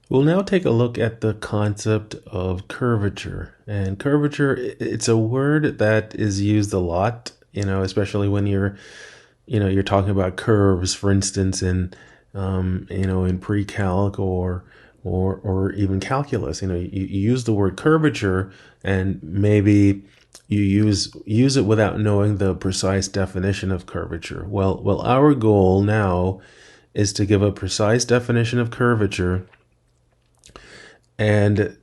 We'll now take a look at the concept of curvature. And curvature, it's a word that is used a lot, especially when you're talking about curves, for instance, in pre-calc or even calculus. You use the word curvature, and maybe you use it without knowing the precise definition of curvature. Well, our goal now is to give a precise definition of curvature and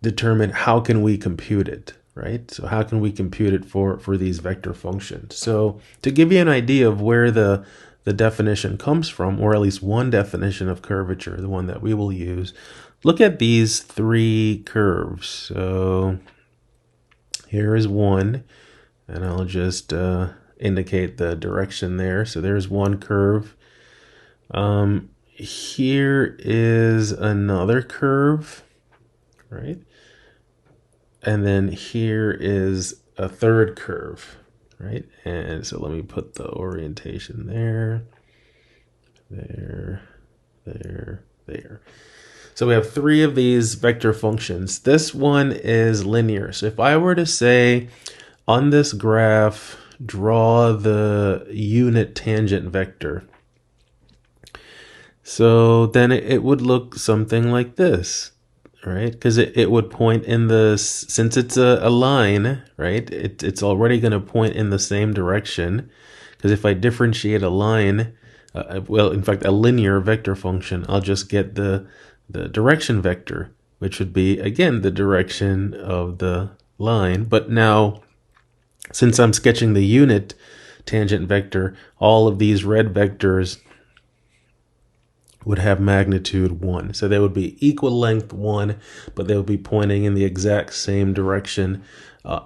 determine how can we compute it, right? So how can we compute it for these vector functions? So to give you an idea of where the definition comes from, or at least one definition of curvature, the one that we will use, look at these three curves. So here is one, and I'll just indicate the direction there. So there's one curve. Here is another curve, right? And then here is a third curve, right? And so let me put the orientation there, there, there, there. So we have three of these vector functions. This one is linear. So if I were to say on this graph, draw the unit tangent vector, so then it would look something like this, right? Because it would point in since it's a line, right? It's already going to point in the same direction. Because if I differentiate a line, in fact, a linear vector function, I'll just get the direction vector, which would be, again, the direction of the line. But now, since I'm sketching the unit tangent vector, all of these red vectors would have magnitude 1. So they would be equal length 1, but they would be pointing in the exact same direction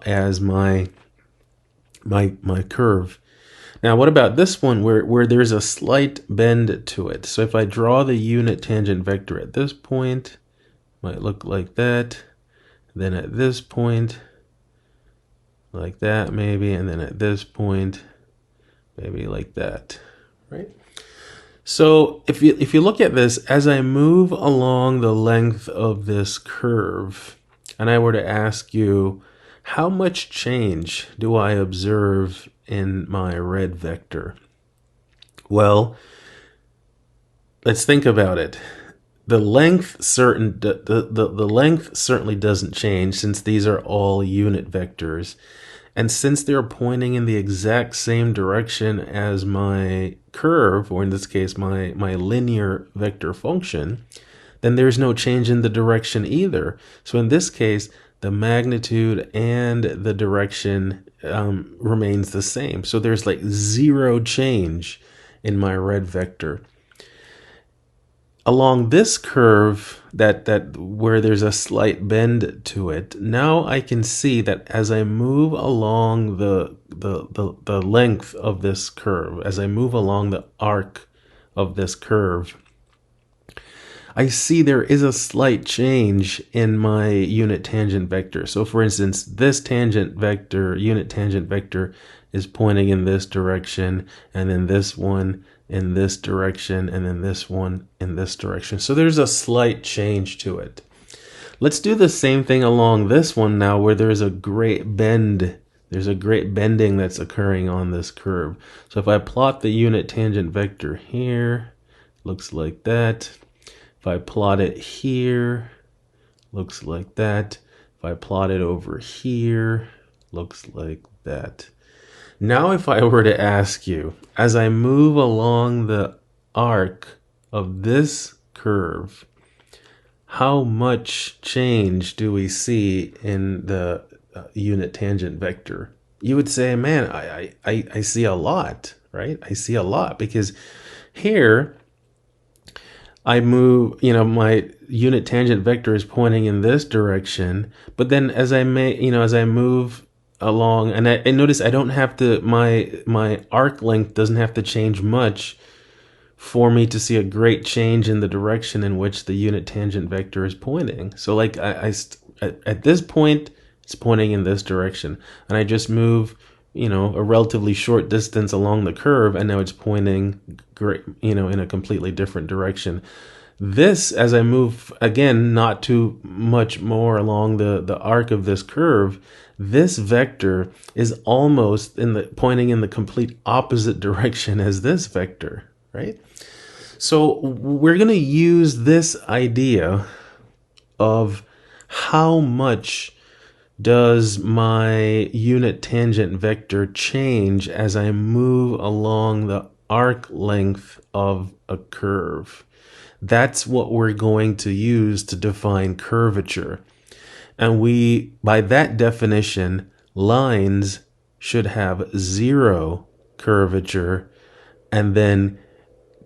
as my curve. Now, what about this one where there's a slight bend to it? So if I draw the unit tangent vector at this point, it might look like that. Then at this point, like that maybe, and then at this point, maybe like that, right? So if you look at this, as I move along the length of this curve, and I were to ask you, how much change do I observe in my red vector? Well, let's think about it. The length the length certainly doesn't change, since these are all unit vectors. And since they're pointing in the exact same direction as my curve, or in this case, my linear vector function, then there's no change in the direction either. So in this case, the magnitude and the direction remains the same. So there's like zero change in my red vector. Along this curve that where there's a slight bend to it, now I can see that as I move along the length of this curve, as I move along the arc of this curve, I see there is a slight change in my unit tangent vector. So for instance, this tangent vector, unit tangent vector, is pointing in this direction, and then this one in this direction, and then this one in this direction. So there's a slight change to it. Let's do the same thing along this one now, where there's a great bend. There's a great bending that's occurring on this curve. So if I plot the unit tangent vector here, looks like that. If I plot it here, looks like that. If I plot it over here, looks like that. Now, if I were to ask you, as I move along the arc of this curve, how much change do we see in the unit tangent vector? You would say, man, I see a lot, right? I see a lot, because here I move, my unit tangent vector is pointing in this direction, but then as I move along, and I notice I don't have to, my arc length doesn't have to change much for me to see a great change in the direction in which the unit tangent vector is pointing. So like at this point, it's pointing in this direction, and I just move, a relatively short distance along the curve, and now it's pointing in a completely different direction. This, as I move, again, not too much more along the arc of this curve, this vector is almost pointing in the complete opposite direction as this vector, right? So we're going to use this idea of how much does my unit tangent vector change as I move along the arc length of a curve. That's what we're going to use to define curvature. And by that definition, lines should have zero curvature. And then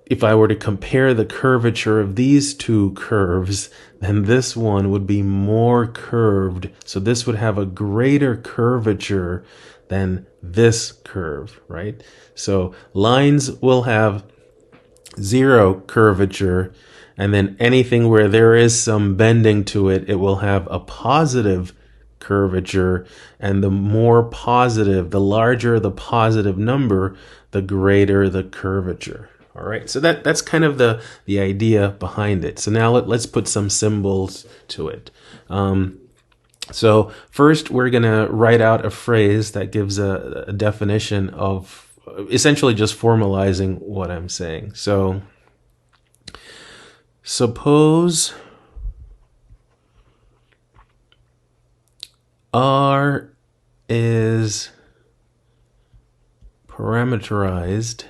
if I were to compare the curvature of these two curves, then this one would be more curved. So this would have a greater curvature than this curve, right? So lines will have zero curvature, and then anything where there is some bending to it, it will have a positive curvature. And the more positive, the larger the positive number, the greater the curvature. All right, so that's kind of the idea behind it. So now let's put some symbols to it. So first, we're going to write out a phrase that gives a definition of essentially just formalizing what I'm saying. So suppose R is parameterized,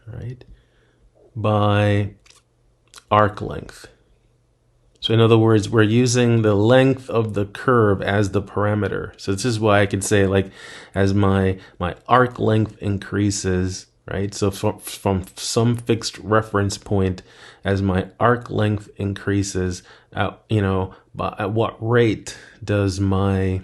right, by arc length. So in other words, we're using the length of the curve as the parameter. So this is why I could say, like, as my arc length increases, right? So from some fixed reference point, as my arc length increases, at what rate does my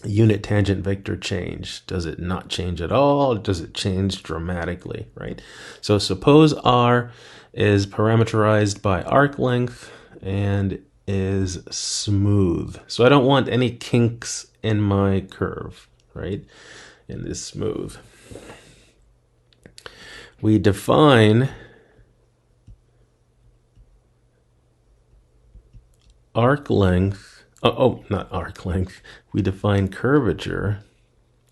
unit tangent vector change? Does it not change at all? Does it change dramatically, right? So suppose R is parameterized by arc length and is smooth. So I don't want any kinks in my curve, right? In this smooth. We define arc length. Not arc length. We define curvature.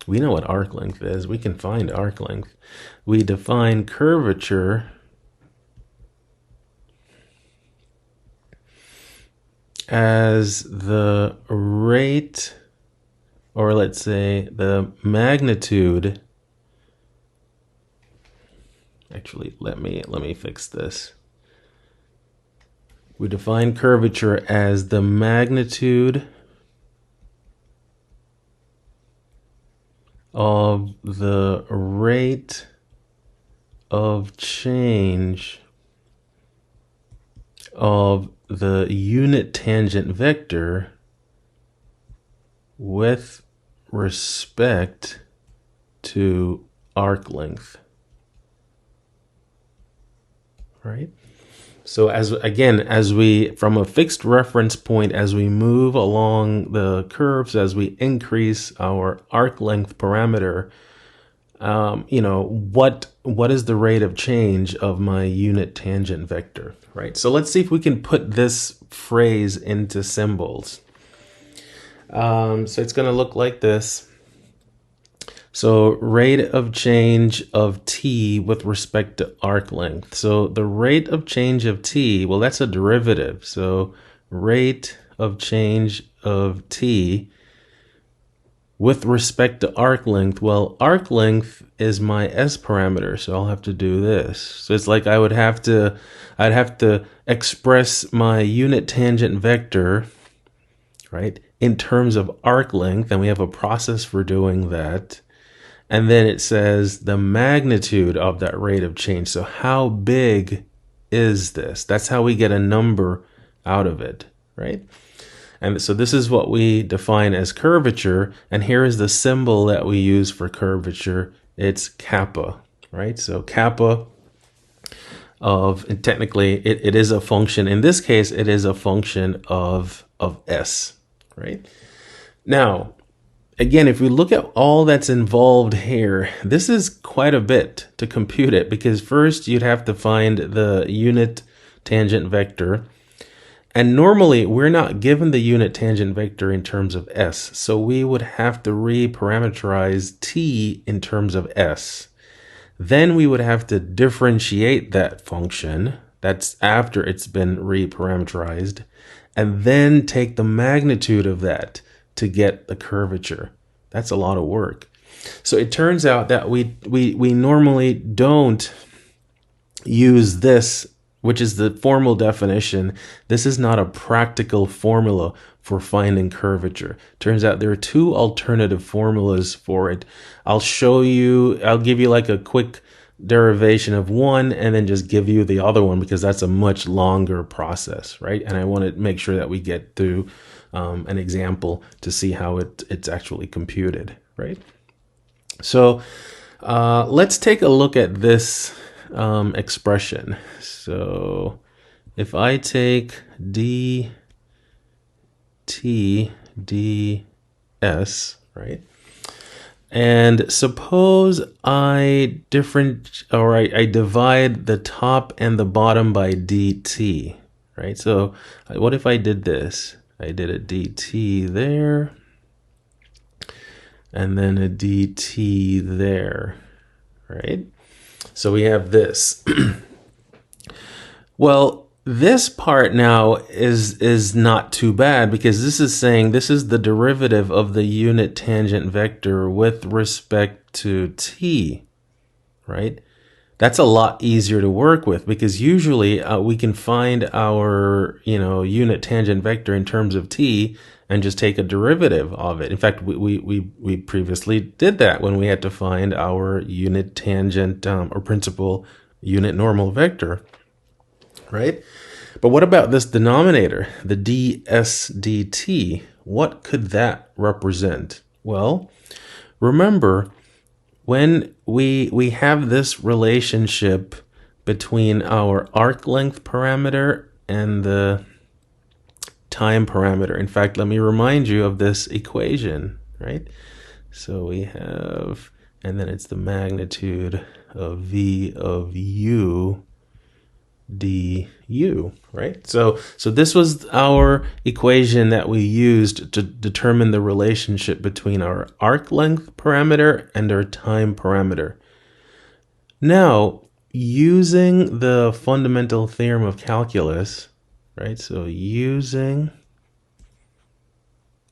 We know what arc length is. We can find arc length. We define curvature as the rate, or let's say the magnitude. Actually, let me fix this. We define curvature as the magnitude of the rate of change of the unit tangent vector with respect to arc length, right? So as we, from a fixed reference point, as we move along the curves, as we increase our arc length parameter, what is the rate of change of my unit tangent vector, right? So let's see if we can put this phrase into symbols. So it's going to look like this. So rate of change of t with respect to arc length. So the rate of change of t, well, that's a derivative. So rate of change of t with respect to arc length. Well, arc length is my s parameter, so I'll have to do this. So it's like I'd have to express my unit tangent vector, right, in terms of arc length, and we have a process for doing that. And then it says the magnitude of that rate of change. So how big is this? That's how we get a number out of it, right? And so this is what we define as curvature. And here is the symbol that we use for curvature. It's kappa, right? So kappa and technically it is a function. In this case, it is a function of s, right? Now, again, if we look at all that's involved here, this is quite a bit to compute it, because first you'd have to find the unit tangent vector. And normally we're not given the unit tangent vector in terms of s. So we would have to reparameterize t in terms of s. Then we would have to differentiate that function. That's after it's been reparameterized. And then take the magnitude of that to get the curvature. That's a lot of work. So it turns out that we normally don't use this, which is the formal definition. This is not a practical formula for finding curvature. Turns out there are two alternative formulas for it. I'll give you like a quick derivation of one and then just give you the other one because that's a much longer process, right? And I want to make sure that we get through an example to see how it's actually computed, right? So let's take a look at this expression. So if I take dt ds, right? And suppose I divide the top and the bottom by dt, right? So what if I did this? I did a dt there, and then a dt there, right? So we have this. Well, this part now is not too bad because this is saying this is the derivative of the unit tangent vector with respect to t, right? That's a lot easier to work with because usually we can find our unit tangent vector in terms of t and just take a derivative of it. In fact, we previously did that when we had to find our unit tangent or principal unit normal vector, right? But what about this denominator, the ds dt? What could that represent? Well, remember, when we have this relationship between our arc length parameter and the time parameter. In fact, let me remind you of this equation, right? So we have, and then it's the magnitude of v of u du, right? So this was our equation that we used to determine the relationship between our arc length parameter and our time parameter. Now, using the fundamental theorem of calculus, right? So using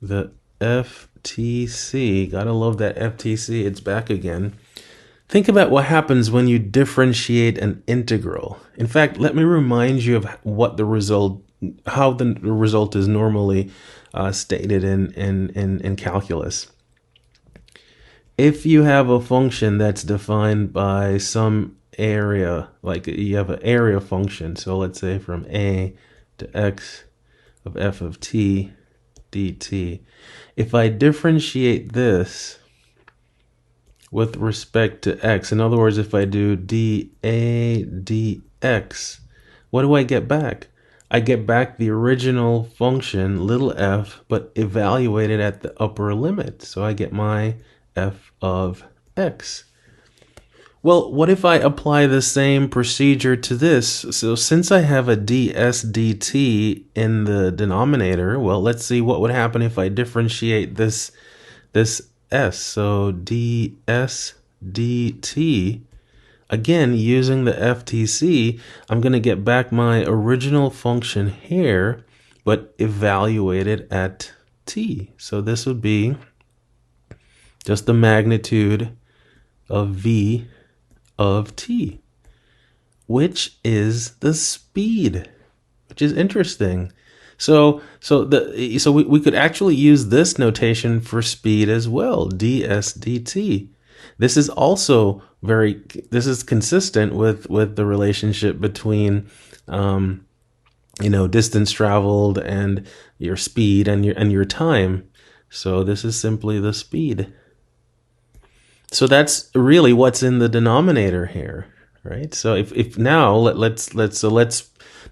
the FTC, gotta love that FTC, it's back again. Think about what happens when you differentiate an integral. In fact, let me remind you of what how the result is normally stated in calculus. If you have a function that's defined by some area, like you have an area function, so let's say from a to x of f of t dt. If I differentiate this with respect to x, in other words, if I do dA dx, what do I get back? I get back the original function, little f, but evaluated at the upper limit. So I get my f of x. Well, what if I apply the same procedure to this? So since I have a ds dt in the denominator, well, let's see what would happen if I differentiate this s. So ds dt, again, using the FTC, I'm going to get back my original function here, but evaluated at t. So this would be just the magnitude of v of t, which is the speed, which is interesting. So we could actually use this notation for speed as well, ds dt. This is also this is consistent with the relationship between distance traveled and your speed and your time. So this is simply the speed. So that's really what's in the denominator here, right? So if now let's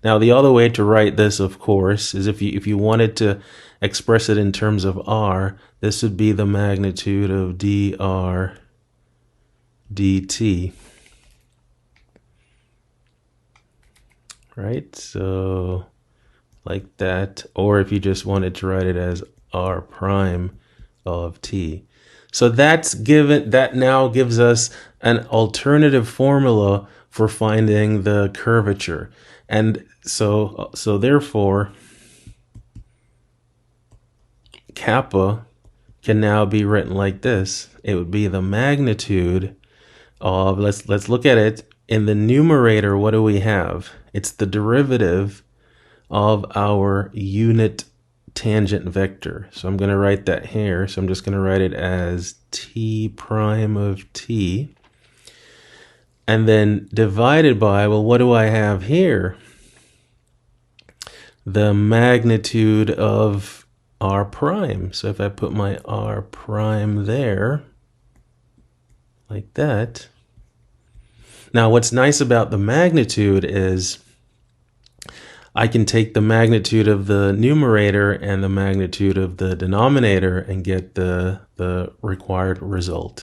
now the other way to write this, of course, is if you wanted to express it in terms of r, this would be the magnitude of dr dt, right? So like that, or if you just wanted to write it as r prime of t. So that now gives us an alternative formula for finding the curvature. And so therefore kappa can now be written like this. It would be the magnitude of, let's look at it. In the numerator, what do we have? It's the derivative of our unit tangent vector. So I'm going to write that here. So I'm just going to write it as t prime of t. And then divided by, well, what do I have here? The magnitude of r prime. So if I put my r prime there, like that. Now, what's nice about the magnitude is I can take the magnitude of the numerator and the magnitude of the denominator and get the required result.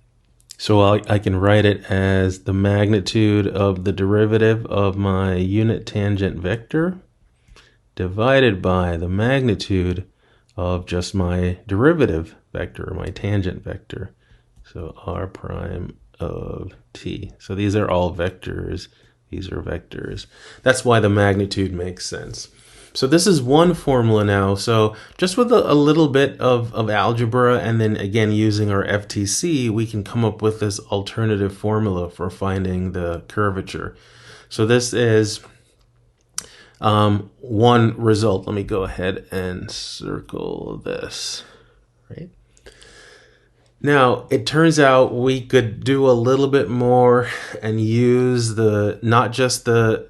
So I can write it as the magnitude of the derivative of my unit tangent vector divided by the magnitude of just my derivative vector, my tangent vector. So r prime of t. So these are all vectors. These are vectors. That's why the magnitude makes sense. So this is one formula now. So just with a little bit of algebra and then again using our FTC, we can come up with this alternative formula for finding the curvature. So this is one result. Let me go ahead and circle this, right? Now, it turns out we could do a little bit more and use not just the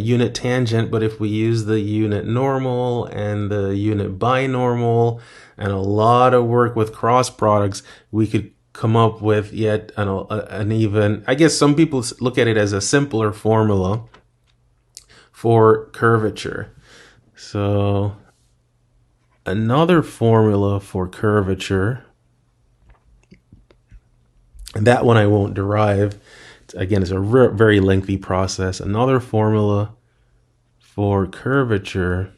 unit tangent, but if we use the unit normal and the unit binormal and a lot of work with cross products, we could come up with yet an even, I guess some people look at it as a simpler formula for curvature. So another formula for curvature, and that one I won't derive. Again, it's a very lengthy process. Another formula for curvature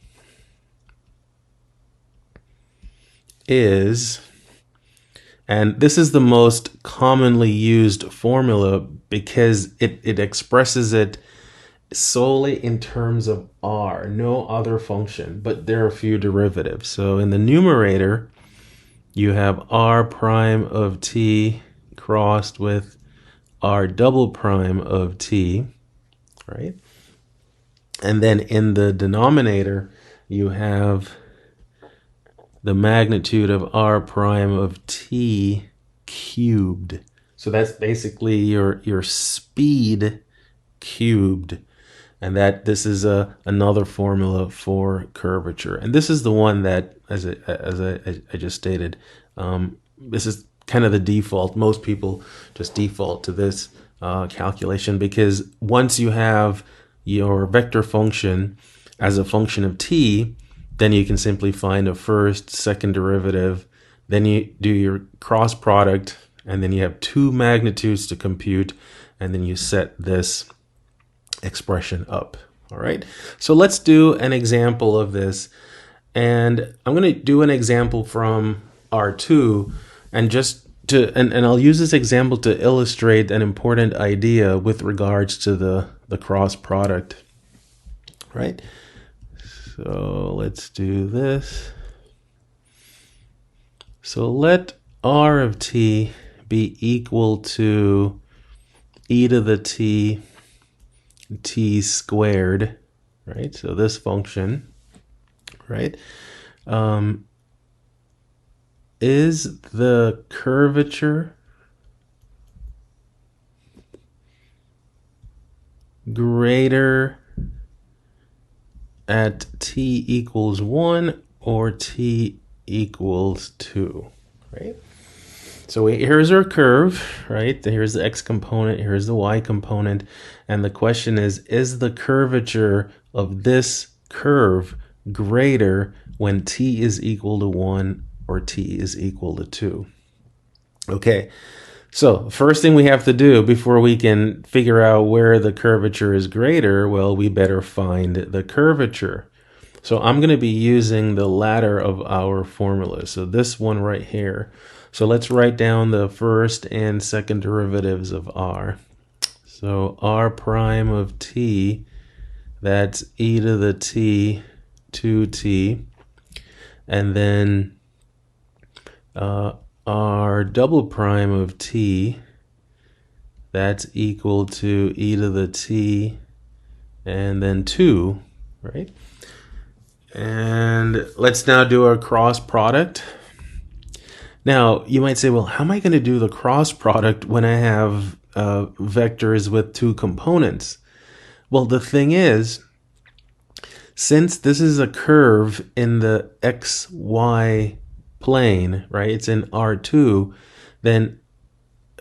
is, and this is the most commonly used formula because it expresses it solely in terms of r, no other function, but there are a few derivatives. So in the numerator, you have r prime of t crossed with r double prime of t, right? And then in the denominator, you have the magnitude of r prime of t cubed. So that's basically your speed cubed. And that this is another formula for curvature. And this is the one that, as I just stated, this is kind of the default. Most people just default to this calculation because once you have your vector function as a function of t, then you can simply find a first, second derivative, then you do your cross product, and then you have two magnitudes to compute, and then you set this expression up. All right, so let's do an example of this, and I'm going to do an example from R2, and just to and I'll use this example to illustrate an important idea with regards to the cross product. Right, so let's do this. So let r of t be equal to e to the t squared, right? So this function, right, is the curvature greater at t equals 1 or t equals 2, right? So here's our curve, right? Here's the x component, here's the y component, and the question is the curvature of this curve greater when t is equal to 1 or t is equal to 2? Okay, So first thing we have to do before we can figure out where the curvature is greater, well, we better find the curvature. So I'm going to be using the latter of our formulas. So this one right here. So let's write down the first and second derivatives of r. So r prime of t, that's e to the t 2t. And then r double prime of t, that's equal to e to the t and then 2, right? And let's now do our cross product. Now, you might say, well, how am I going to do the cross product when I have vectors with two components? Well, the thing is, since this is a curve in the xy plane, right? It's in R2, then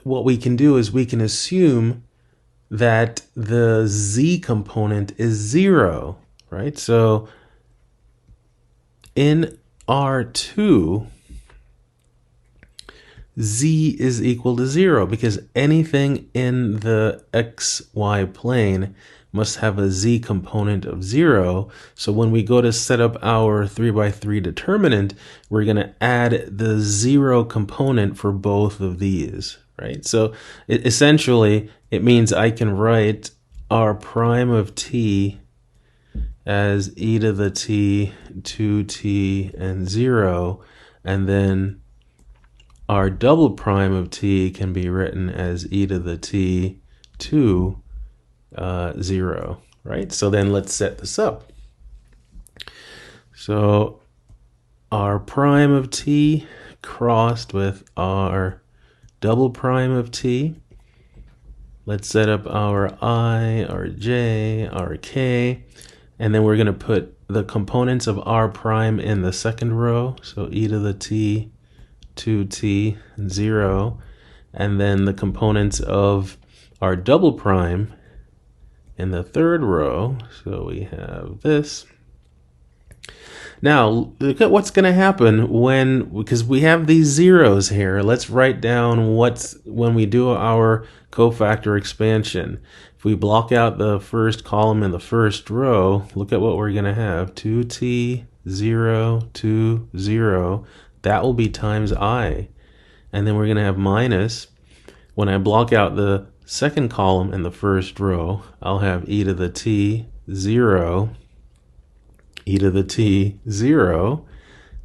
what we can do is we can assume that the z component is 0, right? So in R2, z is equal to 0 because anything in the xy plane must have a z component of 0. So when we go to set up our 3x3 determinant, we're going to add the 0 component for both of these, right? So essentially, it means I can write r prime of t as e to the t, 2t, and 0, and then r double prime of t can be written as e to the t, 2, 0, right? So then let's set this up. So r prime of t crossed with r double prime of t. Let's set up our I, our j, our k, and then we're going to put the components of r prime in the second row. So e to the t, 2t, 0, and then the components of our double prime in the third row. So we have this. Now, look at what's going to happen because we have these zeros here. Let's write down when we do our cofactor expansion. If we block out the first column in the first row, look at what we're going to have. 2t, 0, 2, 0. That will be times I. And then we're going to have minus. When I block out the second column in the first row, I'll have e to the t, 0, e to the t, 0,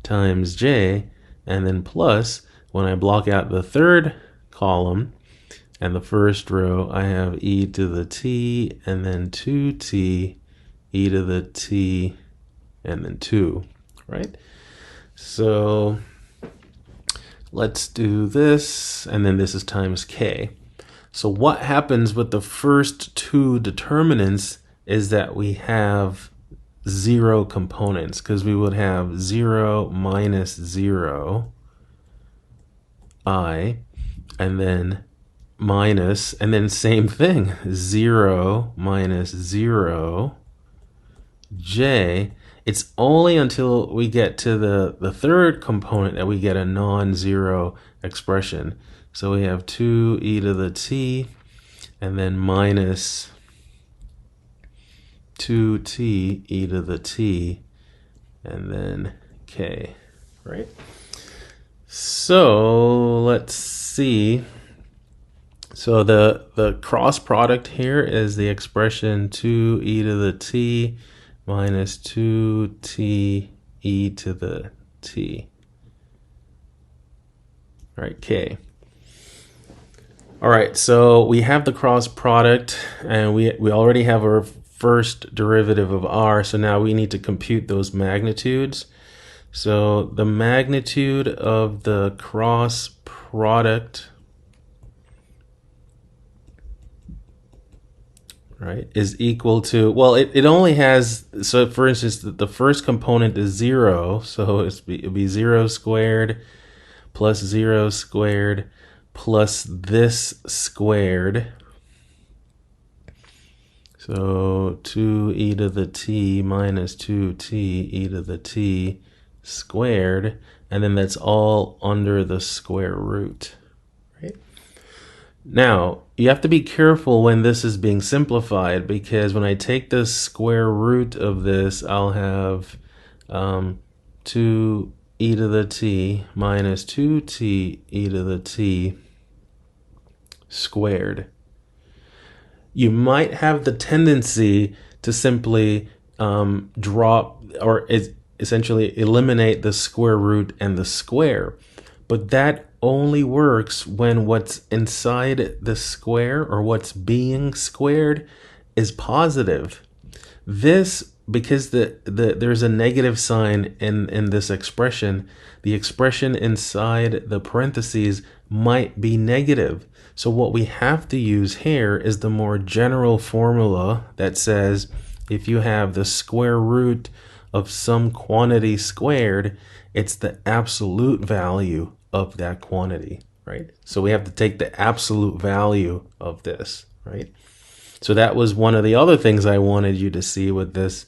times j, and then plus, when I block out the third column and the first row, I have e to the t, and then 2t, e to the t, and then 2, right? So let's do this, and then this is times k. So what happens with the first two determinants is that we have 0 components, because we would have 0 minus 0, I, and then minus, and then same thing, 0 minus 0, j. It's only until we get to the third component that we get a non-zero expression. So we have 2 e to the t, and then minus 2t e to the t, and then k, right? So let's see. So the cross product here is the expression 2 e to the t minus 2t e to the t, right, k. All right, so we have the cross product, and we already have our first derivative of r, so now we need to compute those magnitudes. So the magnitude of the cross product, right, is equal to, well, it only has, so for instance, the first component is 0, so it'd be 0 squared plus 0 squared plus this squared. So 2 e to the t minus 2t e to the t squared, and then that's all under the square root, right? Now, you have to be careful when this is being simplified, because when I take the square root of this, I'll have 2e to the t minus 2t e to the t squared. You might have the tendency to simply drop or essentially eliminate the square root and the square. But that only works when what's inside the square, or what's being squared, is positive. This, because there's a negative sign in this expression, the expression inside the parentheses might be negative. So what we have to use here is the more general formula that says if you have the square root of some quantity squared, it's the absolute value of that quantity, right? So we have to take the absolute value of this, right? So that was one of the other things I wanted you to see with this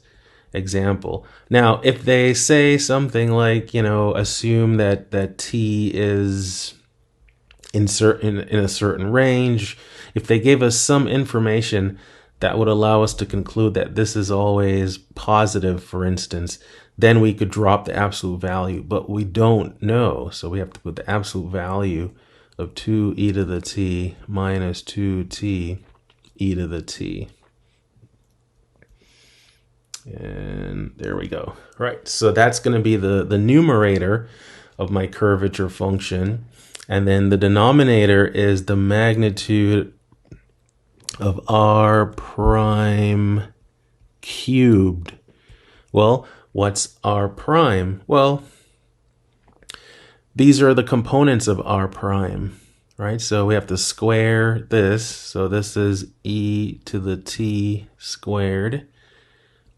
example. Now, if they say something like, assume that t is in a certain range, if they gave us some information that would allow us to conclude that this is always positive, for instance, then we could drop the absolute value, but we don't know. So we have to put the absolute value of 2e to the t minus 2t e to the t. And there we go. Right, so that's going to be the numerator of my curvature function. And then the denominator is the magnitude of r prime cubed. Well, what's r prime? Well, these are the components of r prime, right? So we have to square this. So this is e to the t squared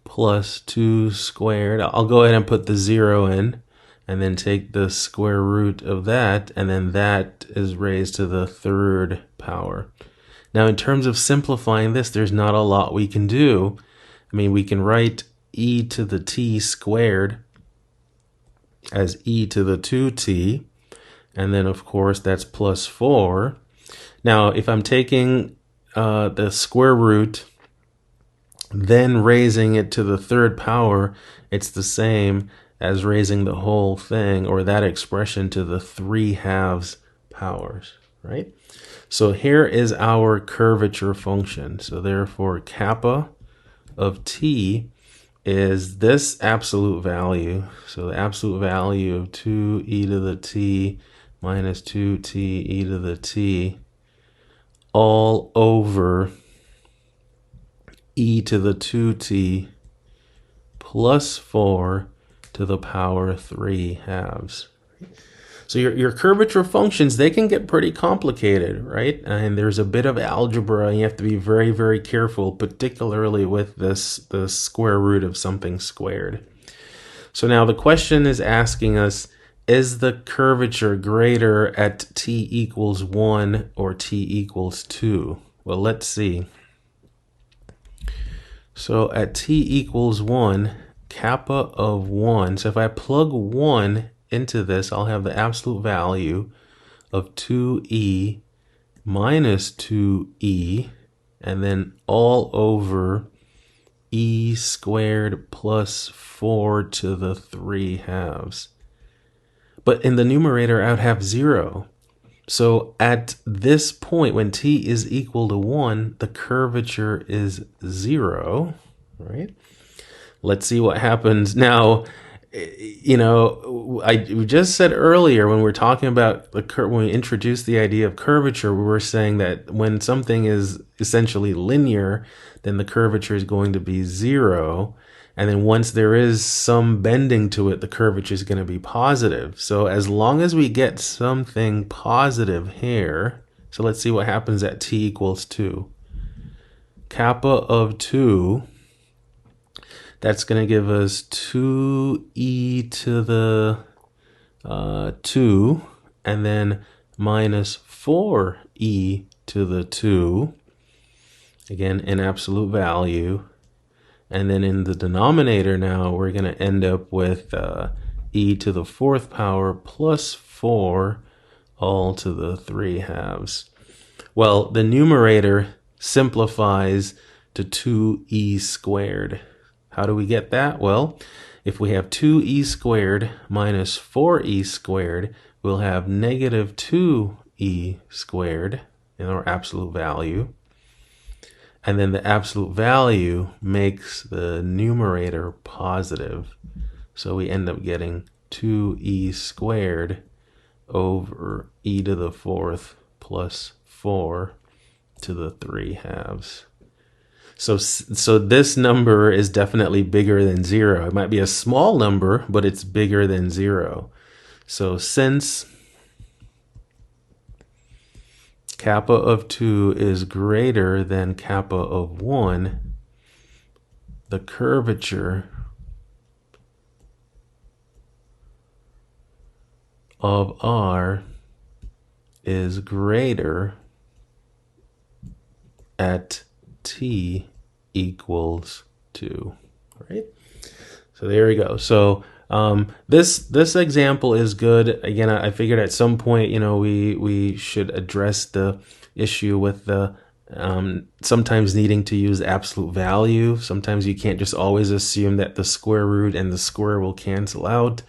plus 2 squared. I'll go ahead and put the 0 in, and then take the square root of that, and then that is raised to the 3rd power. Now, in terms of simplifying this, there's not a lot we can do. I mean, we can write e to the t squared as e to the 2t, and then, of course, that's plus 4. Now, if I'm taking the square root, then raising it to the 3rd power, it's the same as raising the whole thing, or that expression, to the 3/2 powers, right? So here is our curvature function. So therefore, kappa of t is this absolute value. So the absolute value of 2e to the t minus 2t e to the t all over e to the 2t plus 4 to the power 3/2. So your curvature functions, they can get pretty complicated, right? And there's a bit of algebra, and you have to be very, very careful, particularly with the square root of something squared. So now the question is asking us, is the curvature greater at t equals 1 or t equals 2? Well, let's see. So at t equals 1, kappa of 1, so if I plug 1 into this, I'll have the absolute value of 2e minus 2e, and then all over e squared plus 4 to the 3/2. But in the numerator, I would have 0. So at this point, when t is equal to 1, the curvature is 0, right? Let's see what happens. Now, we just said earlier, when we're talking about when we introduced the idea of curvature, we were saying that when something is essentially linear, then the curvature is going to be 0. And then once there is some bending to it, the curvature is going to be positive. So as long as we get something positive here, so let's see what happens at t equals 2. Kappa of 2, that's going to give us 2e to the 2, and then minus 4e to the 2, again in absolute value. And then in the denominator now, we're going to end up with e to the 4th power plus 4 all to the 3/2. Well, the numerator simplifies to 2e squared. How do we get that? Well, if we have 2e squared minus 4e squared, we'll have negative 2e squared in our absolute value. And then the absolute value makes the numerator positive. So we end up getting 2e squared over e to the fourth plus 4 to the 3 halves. So this number is definitely bigger than 0. It might be a small number, but it's bigger than 0. So since kappa of 2 is greater than kappa of 1, the curvature of R is greater at t equals 2, right? So there we go. So this example is good. Again, I figured at some point, we should address the issue with the sometimes needing to use absolute value. Sometimes you can't just always assume that the square root and the square will cancel out.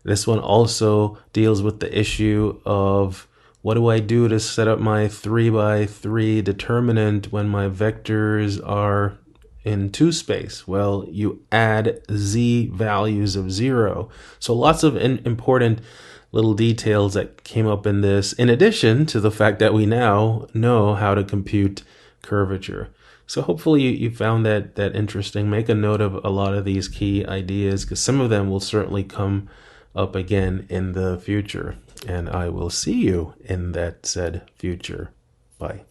This one also deals with the issue of what do I do to set up my 3 by 3 determinant when my vectors are in 2 space? Well, you add z values of 0. So lots of important little details that came up in this, in addition to the fact that we now know how to compute curvature. So hopefully you found that interesting. Make a note of a lot of these key ideas, because some of them will certainly come up again in the future. And I will see you in that said future. Bye.